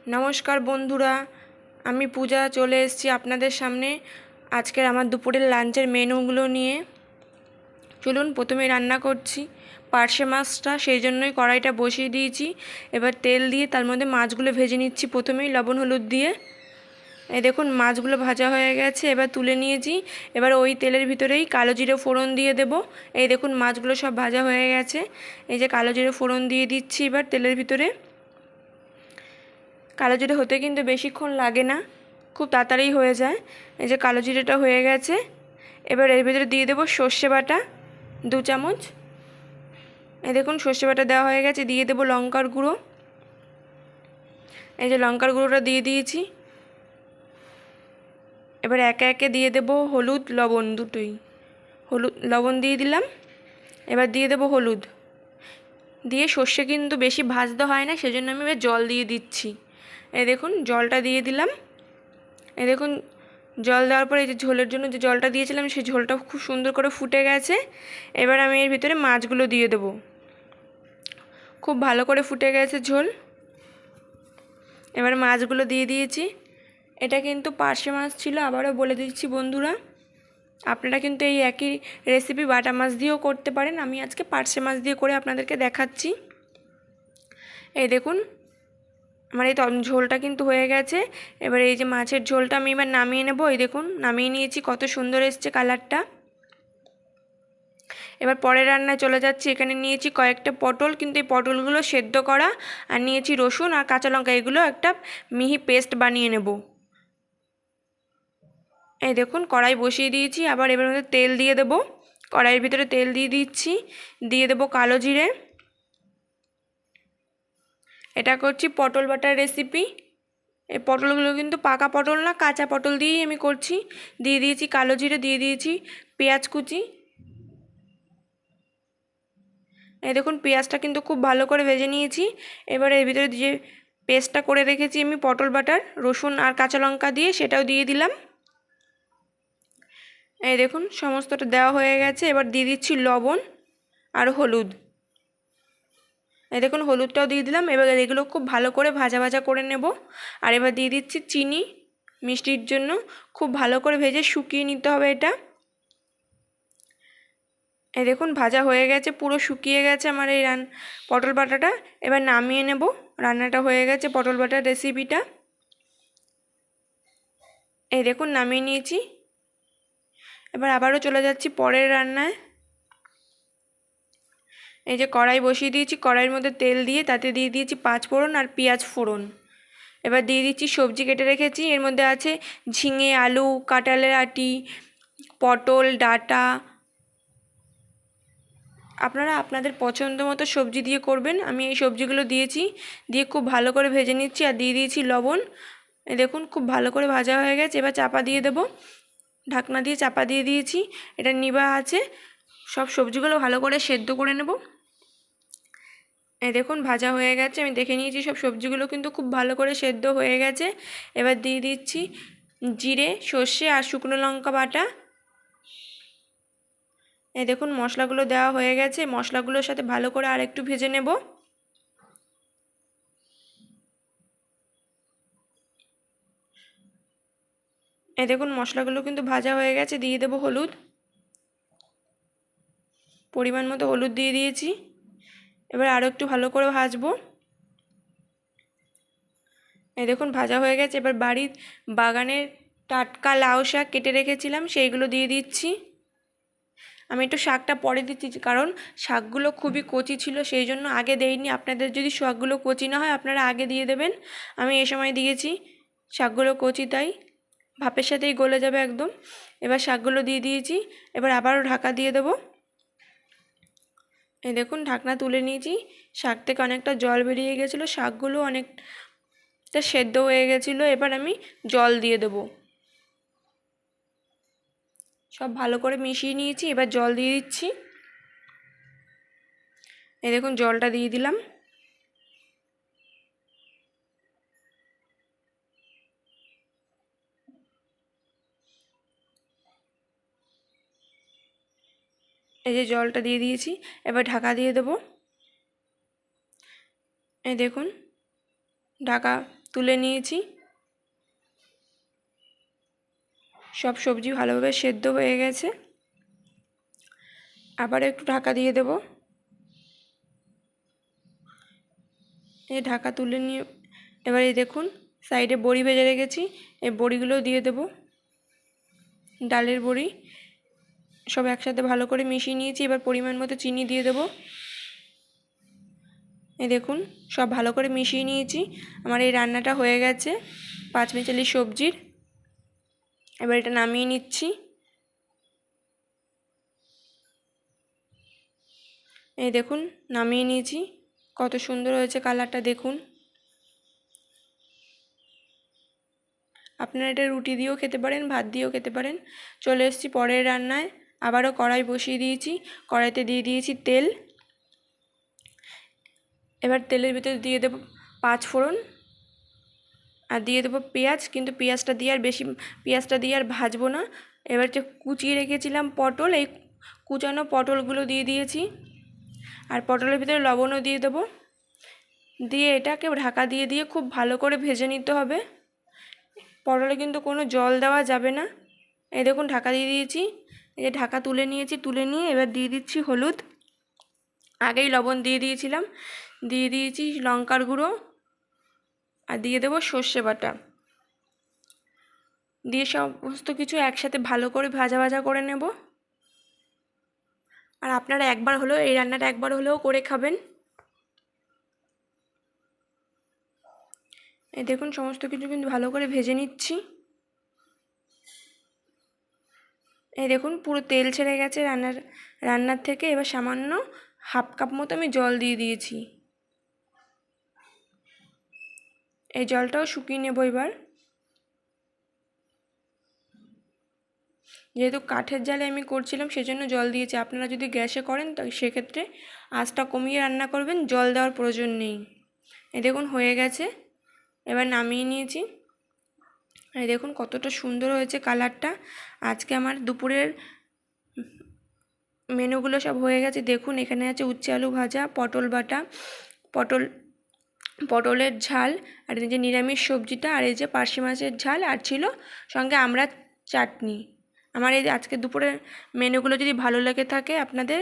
নমস্কার বন্ধুরা, আমি পূজা চলে এসেছি আপনাদের সামনে আজকের আমার দুপুরের লাঞ্চের মেনুগুলো নিয়ে। চলুন, প্রথমে রান্না করছি পার্শে মাছটা, সেই জন্যই কড়াইটা বসিয়ে দিয়েছি। এবার তেল দিয়ে তার মধ্যে মাছগুলো ভেজে নিচ্ছি, প্রথমেই লবণ হলুদ দিয়ে। এই দেখুন মাছগুলো ভাজা হয়ে গেছে, এবার তুলে নিয়েছি। এবার ওই তেলের ভিতরেই কালো জিরে ফোড়ন দিয়ে দেব। এই দেখুন মাছগুলো সব ভাজা হয়ে গেছে, এই যে কালো জিরে ফোড়ন দিয়ে দিচ্ছি এবার তেলের ভিতরে। কালো জিরে হতে কিন্তু বেশিক্ষণ লাগে না, খুব তাড়াতাড়ি হয়ে যায়। এই যে কালো জিরেটা হয়ে গেছে, এবার এর ভিতরে দিয়ে দেবো সর্ষে বাটা 2 চামচ। এই দেখুন সর্ষে বাটা দেওয়া হয়ে গেছে, দিয়ে দেবো লঙ্কার গুঁড়ো। এই যে লঙ্কার গুঁড়োটা দিয়ে দিয়েছি। এবার একে একে দিয়ে দেবো হলুদ লবণ দুটোই। হলুদ লবণ দিয়ে দিলাম, এবার দিয়ে দেবো হলুদ দিয়ে। সর্ষে কিন্তু বেশি ভাজতে হয় না, সেজন্য আমি এবার জল দিয়ে দিচ্ছি। এই দেখুন জলটা দিয়ে দিলাম। এই দেখুন জল দেওয়ার পরে এই যে ঝোলের জন্য যে জলটা দিয়েছিলাম সেই ঝোলটা খুব সুন্দর করে ফুটে গেছে। এবার আমি এর ভিতরে মাছগুলো দিয়ে দেবো। খুব ভালো করে ফুটে গেছে ঝোল, এবার মাছগুলো দিয়ে দিয়েছি। এটা কিন্তু পার্শে মাছ ছিল, আবারও বলে দিচ্ছি বন্ধুরা, আপনারা কিন্তু এই একই রেসিপি বাটা মাছ দিয়েও করতে পারেন। আমি আজকে পার্শে মাছ দিয়ে করে আপনাদেরকে দেখাচ্ছি। এই দেখুন আমার এই ঝোলটা কিন্তু হয়ে গেছে। এবার এই যে মাছের ঝোলটা আমি এবার নামিয়ে নেব। এই দেখুন নামিয়ে নিয়েছি, কত সুন্দর এসছে কালারটা। এবার পরের রান্নায় চলে যাচ্ছি। এখানে নিয়েছি কয়েকটা পটল, কিন্তু এই পটলগুলো সেদ্ধ করা, আর নিয়েছি রসুন আর কাঁচা লঙ্কা, এগুলো একটা মিহি পেস্ট বানিয়ে নেব। এই দেখুন কড়াই বসিয়ে দিয়েছি, আবার এবার মধ্যে তেল দিয়ে দেব। কড়াইয়ের ভিতরে তেল দিয়ে দিচ্ছি, দিয়ে দেব কালো জিরে। এটা করছি পটল বাটার রেসিপি। এই পটলগুলো কিন্তু পাকা পটল না, কাঁচা পটল দিয়েই আমি করছি। দিয়ে দিয়েছি কালো জিরে, দিয়ে দিয়েছি পেঁয়াজ কুচি। এই দেখুন পেঁয়াজটা কিন্তু খুব ভালো করে ভেজে নিয়েছি। এবার এর ভিতরে যে পেস্টটা করে রেখেছি আমি পটল বাটার, রসুন আর কাঁচা লঙ্কা দিয়ে, সেটাও দিয়ে দিলাম। এই দেখুন সমস্তটা দেওয়া হয়ে গেছে। এবার দিয়ে দিচ্ছি লবণ আর হলুদ। এই দেখুন হলুদটাও দিয়ে দিলাম। এবার এগুলো খুব ভালো করে ভাজা ভাজা করে নেব। আর এবার দিয়ে দিচ্ছি চিনি মিষ্টির জন্য। খুব ভালো করে ভেজে শুকিয়ে নিতে হবে এটা। এই দেখুন ভাজা হয়ে গেছে, পুরো শুকিয়ে গেছে আমার এই পটল বাটাটা। এবার নামিয়ে নেব, রান্নাটা হয়ে গেছে পটল বাটার রেসিপিটা। এই দেখুন নামিয়ে নিয়েছি। এবার আবারও চলে যাচ্ছি পরের রান্নায়। এই যে কড়াই বসিয়ে দিয়েছি, কড়াইয়ের মধ্যে তেল দিয়ে তাতে দিয়ে দিয়েছি 5 ফোড়ন আর পেঁয়াজ ফোড়ন। এবার দিয়ে দিচ্ছি সবজি কেটে রেখেছি, এর মধ্যে আছে ঝিঙে, আলু, কাঁঠালের আটি, পটল ডাঁটা। আপনারা আপনাদের পছন্দ মতো সবজি দিয়ে করবেন। আমি এই সবজিগুলো দিয়েছি, দিয়ে খুব ভালো করে ভেজে নিচ্ছি আর দিয়ে দিয়েছি লবণ। এই দেখুন খুব ভালো করে ভাজা হয়ে গেছে। এবার চাপা দিয়ে দেব, ঢাকনা দিয়ে চাপা দিয়ে দিয়েছি। এটা নিভা আছে, সব সবজিগুলো ভালো করে সেদ্ধ করে নেব। এই দেখুন ভাজা হয়ে গেছে, আমি দেখে নিয়েছি সব সবজিগুলো কিন্তু খুব ভালো করে সেদ্ধ হয়ে গেছে। এবার দিয়ে দিচ্ছি জিরে, সর্ষে আর শুকনো লঙ্কা বাটা। এই দেখুন মশলাগুলো দেওয়া হয়ে গেছে, মশলাগুলোর সাথে ভালো করে আর একটু ভেজে নেব। এই দেখুন মশলাগুলো কিন্তু ভাজা হয়ে গেছে, দিয়ে দেব হলুদ, পরিমাণ মতো হলুদ দিয়ে দিয়েছি। এবার আরও একটু ভালো করে ভাজবো। এই দেখুন ভাজা হয়ে গেছে। এবার বাড়ির বাগানের টাটকা লাউ শাক কেটে রেখেছিলাম, সেইগুলো দিয়ে দিচ্ছি। আমি একটু শাকটা পরে দিচ্ছি, কারণ শাকগুলো খুবই কচি ছিল, সেই জন্য আগে দেইনি। আপনাদের যদি শাকগুলো কচি না হয় আপনারা আগে দিয়ে দেবেন, আমি এই সময় দিয়েছি। শাকগুলো কচি তাই ভাপের সাথেই গলে যাবে একদম। এবার শাকগুলো দিয়ে দিয়েছি, এবার আবারও ঢাকা দিয়ে দেবো। এই দেখুন ঢাকনা তুলে নিয়েছি, শাক থেকে অনেকটা জল বেরিয়ে গেছিলো, শাকগুলো অনেকটা সেদ্ধ হয়ে গেছিলো। এবার আমি জল দিয়ে দেবো, সব ভালো করে মিশিয়ে নিয়েছি। এবার জল দিয়ে দিচ্ছি। এই দেখুন জলটা দিয়ে দিলাম। এই যে জলটা দিয়ে দিয়েছি, এবার ঢাকা দিয়ে দেবো। এই দেখুন ঢাকা তুলে নিয়েছি। সব সবজি ভালোভাবে সেদ্ধ হয়ে গেছে। আবার একটু ঢাকা দিয়ে দেব। এই ঢাকা তুলে নিয়ে এবারে দেখুন সাইডে বড়ি ভেজে রেখেছি, এই বড়িগুলো দিয়ে দেব। ডালের বড়ি সব একসাথে ভালো করে মিশিয়ে নিয়েছি। এবার পরিমাণ মতো চিনি দিয়ে দেব। এই দেখুন সব ভালো করে মিশিয়ে নিয়েছি। আমার এই রান্নাটা হয়ে গেছে পাঁচমিশালি সবজির। এবার এটা নামিয়ে নিচ্ছি। এই দেখুন নামিয়ে নিয়েছি, কত সুন্দর হয়েছে কালারটা দেখুন। আপনারা এটা রুটি দিয়েও খেতে পারেন, ভাত দিয়েও খেতে পারেন। চলে এসেছি পরের রান্নায়। আবারও কড়াই বসিয়ে দিয়েছি, কড়াইতে দিয়ে দিয়েছি তেল। এবার তেলের ভিতরে দিয়ে দেব 5 ফোড়ন আর দিয়ে দেবো পেঁয়াজ, কিন্তু পেঁয়াজটা দিয়ে আর ভাজবো না। এবার যে কুচিয়ে রেখেছিলাম পটল, এই কুচানো পটলগুলো দিয়ে দিয়েছি আর পটলের ভিতরে লবণও দিয়ে দেবো। দিয়ে এটাকে ঢাকা দিয়ে খুব ভালো করে ভেজে নিতে হবে। পটলে কিন্তু কোনো জল দেওয়া যাবে না। এই দেখুন ঢাকা দিয়ে দিয়েছি। এই যে ঢাকা তুলে নিয়েছি, তুলে নিয়ে এবার দিয়ে দিচ্ছি হলুদ। আগেই লবণ দিয়ে দিয়েছিলাম। দিয়ে দিয়েছি লঙ্কার গুঁড়ো আর দিয়ে দেবো সর্ষে বাটা। দিয়ে সমস্ত কিছু একসাথে ভালো করে ভাজা ভাজা করে নেব। আর আপনারা এই রান্নাটা একবার হলেও করে খাবেন। এই দেখুন সমস্ত কিছু কিন্তু ভালো করে ভেজে নিচ্ছি। এই দেখুন পুরো তেল ছেড়ে গেছে রান্নার থেকে। এবার সামান্য হাফ কাপ মতো আমি জল দিয়ে দিয়েছি। এই জলটাও শুকিয়ে নেব এবার। যেহেতু কাঠের জালে আমি করছিলাম সেজন্য জল দিয়েছি। আপনারা যদি গ্যাসে করেন তো সেক্ষেত্রে আঁচটা কমিয়ে রান্না করবেন, জল দেওয়ার প্রয়োজন নেই। এই দেখুন হয়ে গেছে, এবার নামিয়ে নিয়েছি। এই দেখুন কতটা সুন্দর হয়েছে কালারটা। আজকে আমার দুপুরের মেনুগুলো সব হয়ে গেছে। দেখুন এখানে আছে উচ্ছে আলু ভাজা, পটল বাটা, পটলের ঝাল, আর এই যে নিরামিষ সবজিটা, আর এই যে পার্শে মাছের ঝাল, আর ছিল সঙ্গে আমড়ার চাটনি। আমার এই আজকে দুপুরের মেনুগুলো যদি ভালো লেগে থাকে আপনাদের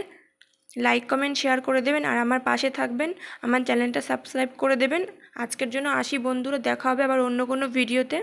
লাইক কমেন্ট শেয়ার করে দেবেন আর আমার পাশে থাকবেন, আমার চ্যানেলটা সাবস্ক্রাইব করে দেবেন। আজকের জন্য আসি বন্ধুরা, দেখা হবে আবার অন্য কোনো ভিডিওতে।